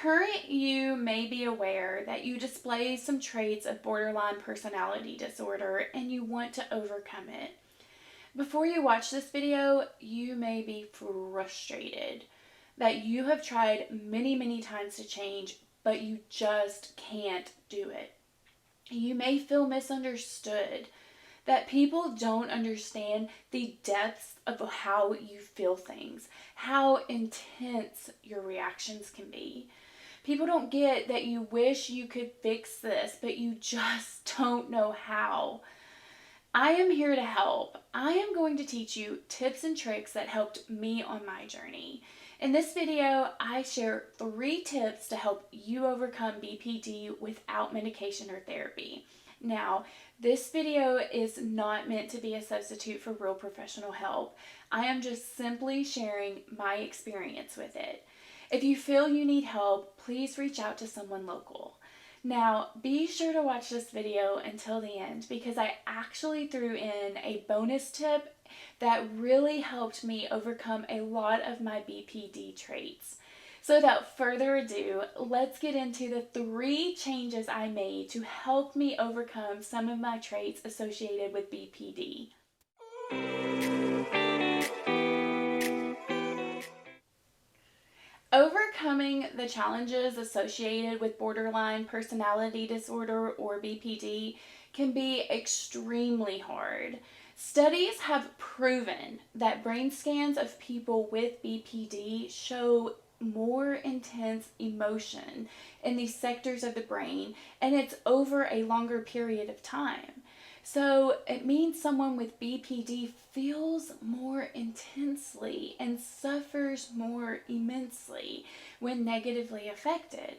Current you may be aware that you display some traits of borderline personality disorder and you want to overcome it. Before you watch this video, you may be frustrated that you have tried many times to change, but you just can't do it. You may feel misunderstood, that people don't understand the depths of how you feel things, how intense your reactions can be. People don't get that you wish you could fix this, but you just don't know how. I am here to help. I am going to teach you tips and tricks that helped me on my journey. In this video, I share 3 tips to help you overcome BPD without medication or therapy. Now, this video is not meant to be a substitute for real professional help. I am just simply sharing my experience with it. If you feel you need help, please reach out to someone local. Now, be sure to watch this video until the end because I actually threw in a bonus tip that really helped me overcome a lot of my BPD traits. So without further ado, let's get into the 3 changes I made to help me overcome some of my traits associated with BPD. Overcoming the challenges associated with borderline personality disorder or BPD can be extremely hard. Studies have proven that brain scans of people with BPD show more intense emotion in these sectors of the brain, and it's over a longer period of time. So it means someone with BPD feels more intensely and suffers more immensely when negatively affected.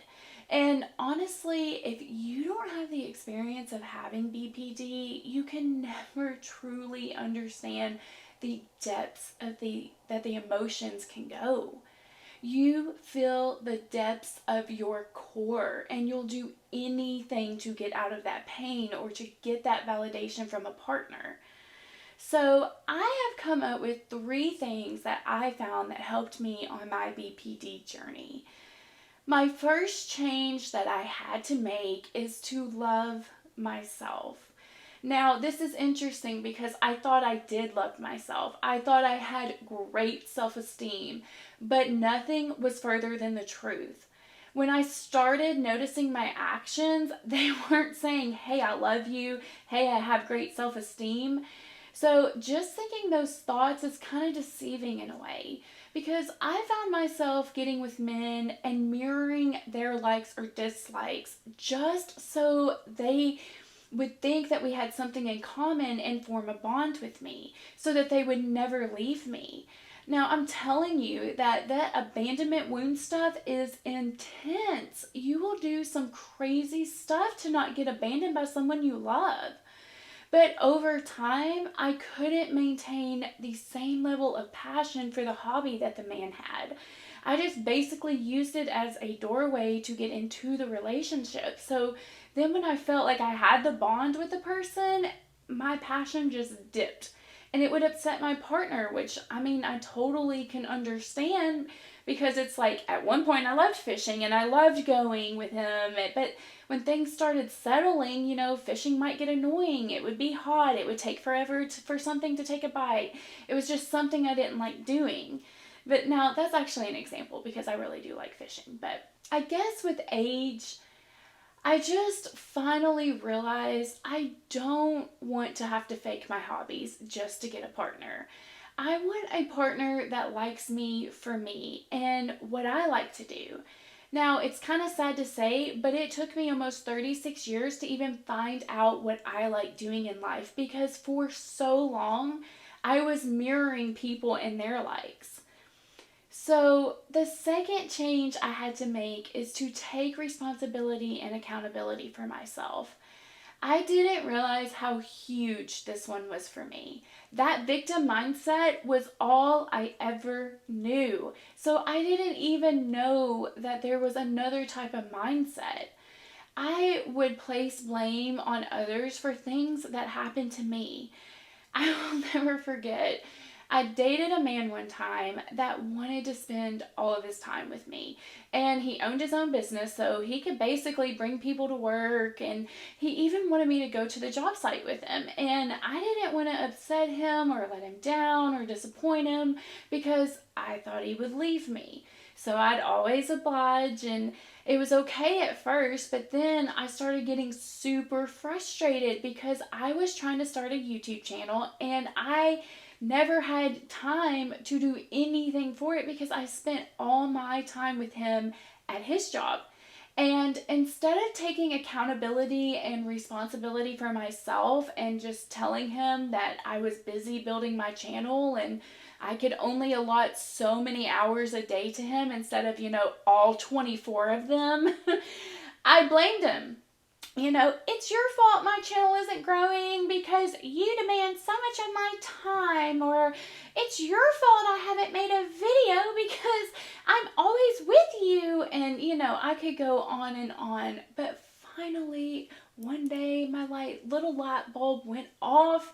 And honestly, if you don't have the experience of having BPD, you can never truly understand the depths of that the emotions can go. You feel the depths of your core and you'll do anything to get out of that pain or to get that validation from a partner. So I have come up with 3 things that I found that helped me on my BPD journey. My first change that I had to make is to love myself. Now, this is interesting because I thought I did love myself. I thought I had great self-esteem, but nothing was further than the truth. When I started noticing my actions, they weren't saying, hey, I love you, hey, I have great self-esteem. So just thinking those thoughts is kind of deceiving in a way because I found myself getting with men and mirroring their likes or dislikes just so they would think that we had something in common and form a bond with me so that they would never leave me. Now, I'm telling you that abandonment wound stuff is intense. You will do some crazy stuff to not get abandoned by someone you love. But over time, I couldn't maintain the same level of passion for the hobby that the man had. I just basically used it as a doorway to get into the relationship. So then when I felt like I had the bond with the person, my passion just dipped. And it would upset my partner, which, I totally can understand because it's like at one point I loved fishing and I loved going with him. But when things started settling, fishing might get annoying. It would be hot. It would take forever for something to take a bite. It was just something I didn't like doing. But now that's actually an example because I really do like fishing. But I guess with age, I just finally realized I don't want to have to fake my hobbies just to get a partner. I want a partner that likes me for me and what I like to do. Now, it's kind of sad to say, but it took me almost 36 years to even find out what I like doing in life because for so long, I was mirroring people and their likes. So the second change I had to make is to take responsibility and accountability for myself. I didn't realize how huge this one was for me. That victim mindset was all I ever knew. So I didn't even know that there was another type of mindset. I would place blame on others for things that happened to me. I will never forget. I dated a man one time that wanted to spend all of his time with me. And he owned his own business, so he could basically bring people to work. And he even wanted me to go to the job site with him. And I didn't want to upset him or let him down or disappoint him because I thought he would leave me. So I'd always oblige, and it was okay at first, but then I started getting super frustrated because I was trying to start a YouTube channel and I never had time to do anything for it because I spent all my time with him at his job. And instead of taking accountability and responsibility for myself and just telling him that I was busy building my channel and I could only allot so many hours a day to him instead of, all 24 of them, I blamed him. It's your fault my channel isn't growing because you demand so much of my time, or it's your fault I haven't made a video because I'm always with you. And, I could go on and on. But finally, one day, my little light bulb went off.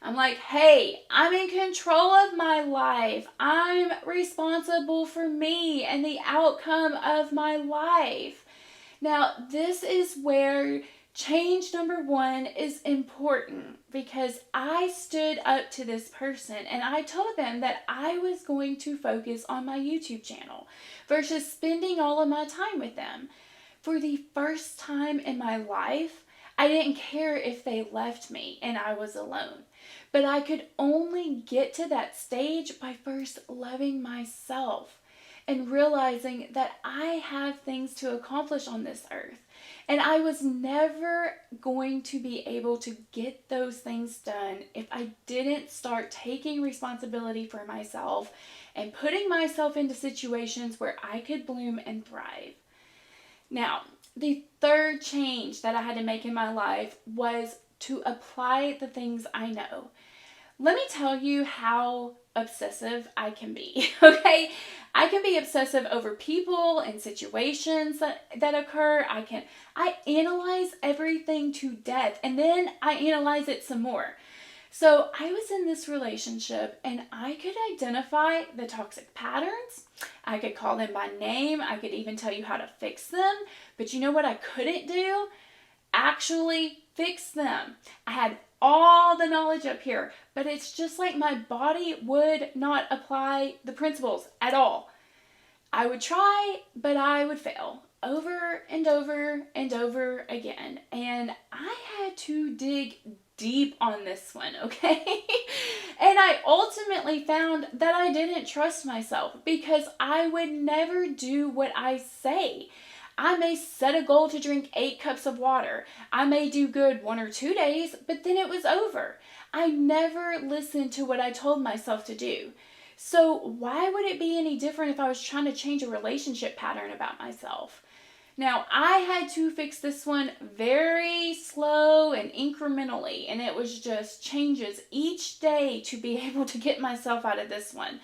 I'm like, hey, I'm in control of my life. I'm responsible for me and the outcome of my life. Now, this is where change number one is important because I stood up to this person and I told them that I was going to focus on my YouTube channel versus spending all of my time with them. For the first time in my life, I didn't care if they left me and I was alone. But I could only get to that stage by first loving myself and realizing that I have things to accomplish on this earth. And I was never going to be able to get those things done if I didn't start taking responsibility for myself and putting myself into situations where I could bloom and thrive. Now, the third change that I had to make in my life was to apply the things I know. Let me tell you how obsessive I can be, okay? I can be obsessive over people and situations that occur. I analyze everything to death, and then I analyze it some more. So I was in this relationship and I could identify the toxic patterns. I could call them by name. I could even tell you how to fix them. But you know what I couldn't do? Actually fix them. I had all the knowledge up here, but it's just like my body would not apply the principles at all. I would try, but I would fail over and over and over again. And I had to dig deep on this one, okay? And I ultimately found that I didn't trust myself because I would never do what I say. I may set a goal to drink 8 cups of water. I may do good 1 or 2 days, but then it was over. I never listened to what I told myself to do. So why would it be any different if I was trying to change a relationship pattern about myself? Now, I had to fix this one very slow and incrementally, and it was just changes each day to be able to get myself out of this one.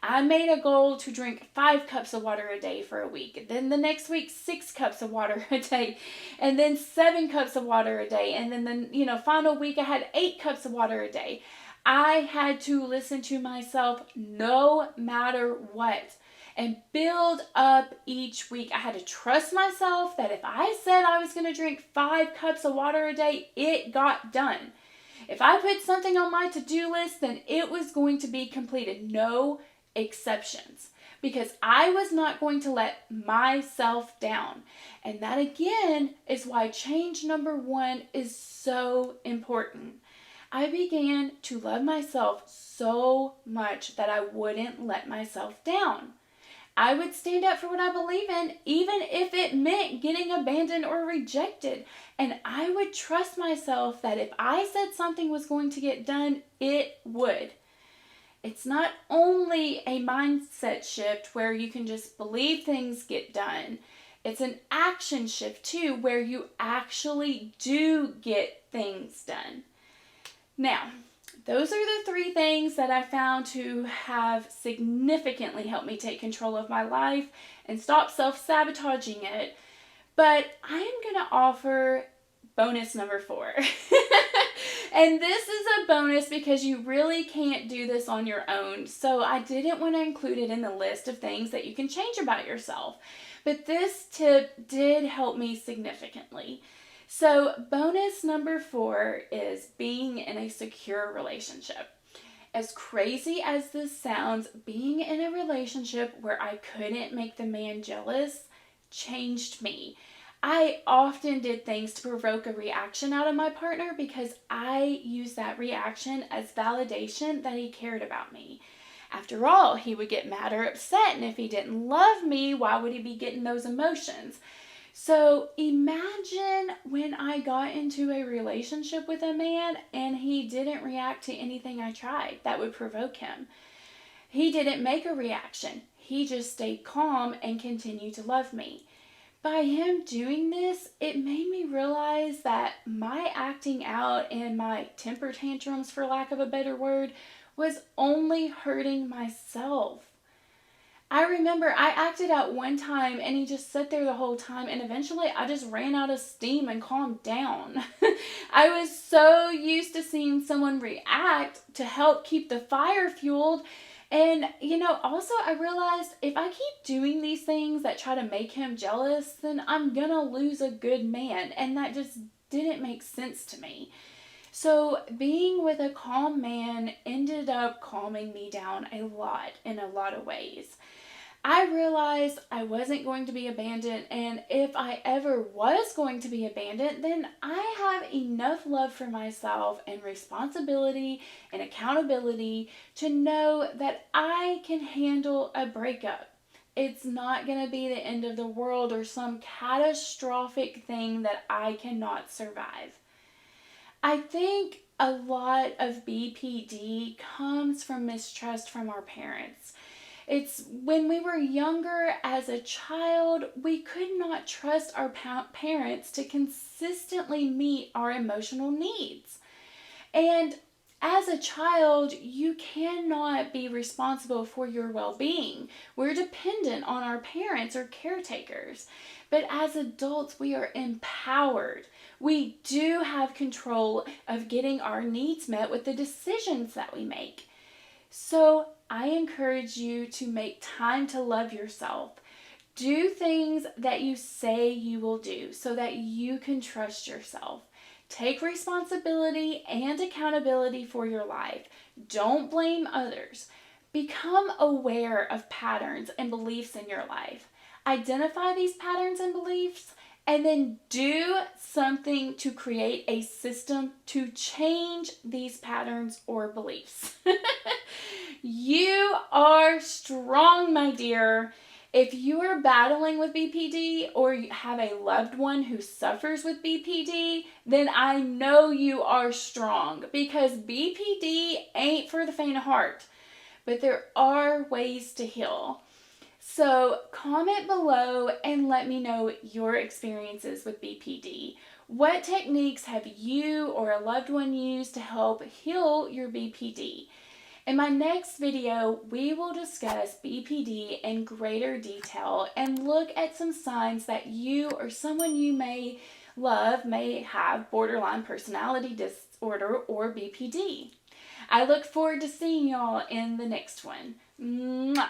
I made a goal to drink 5 cups of water a day for a week. Then the next week, 6 cups of water a day. And then 7 cups of water a day. And then the final week, I had 8 cups of water a day. I had to listen to myself no matter what and build up each week. I had to trust myself that if I said I was going to drink 5 cups of water a day, it got done. If I put something on my to-do list, then it was going to be completed. No exceptions, because I was not going to let myself down. And that again is why change number 1 is so important. I began to love myself so much that I wouldn't let myself down. I would stand up for what I believe in, even if it meant getting abandoned or rejected. And I would trust myself that if I said something was going to get done, it would. It's not only a mindset shift where you can just believe things get done. It's an action shift too, where you actually do get things done. Now, those are the 3 things that I found to have significantly helped me take control of my life and stop self-sabotaging it. But I am going to offer bonus number 4. And this is a bonus because you really can't do this on your own. So I didn't want to include it in the list of things that you can change about yourself. But this tip did help me significantly. So bonus number 4 is being in a secure relationship. As crazy as this sounds, being in a relationship where I couldn't make the man jealous changed me. I often did things to provoke a reaction out of my partner because I used that reaction as validation that he cared about me. After all, he would get mad or upset, and if he didn't love me, why would he be getting those emotions? So imagine when I got into a relationship with a man and he didn't react to anything I tried that would provoke him. He didn't make a reaction. He just stayed calm and continued to love me. By him doing this, it made me realize that my acting out and my temper tantrums, for lack of a better word, was only hurting myself. I remember I acted out one time and he just sat there the whole time, and eventually I just ran out of steam and calmed down. I was so used to seeing someone react to help keep the fire fueled. And, also I realized if I keep doing these things that try to make him jealous, then I'm gonna lose a good man. And that just didn't make sense to me. So being with a calm man ended up calming me down a lot in a lot of ways. I realized I wasn't going to be abandoned, and if I ever was going to be abandoned, then I have enough love for myself and responsibility and accountability to know that I can handle a breakup. It's not going to be the end of the world or some catastrophic thing that I cannot survive. I think a lot of BPD comes from mistrust from our parents. It's when we were younger as a child, we could not trust our parents to consistently meet our emotional needs. And as a child, you cannot be responsible for your well-being. We're dependent on our parents or caretakers. But as adults, we are empowered. We do have control of getting our needs met with the decisions that we make. So I encourage you to make time to love yourself. Do things that you say you will do so that you can trust yourself. Take responsibility and accountability for your life. Don't blame others. Become aware of patterns and beliefs in your life. Identify these patterns and beliefs, and then do something to create a system to change these patterns or beliefs. You are strong, my dear. If you are battling with BPD or you have a loved one who suffers with BPD, then I know you are strong, because BPD ain't for the faint of heart. But there are ways to heal. So comment below and let me know your experiences with BPD. What techniques have you or a loved one used to help heal your BPD? In my next video, we will discuss BPD in greater detail and look at some signs that you or someone you may love may have borderline personality disorder or BPD. I look forward to seeing y'all in the next one. Mwah!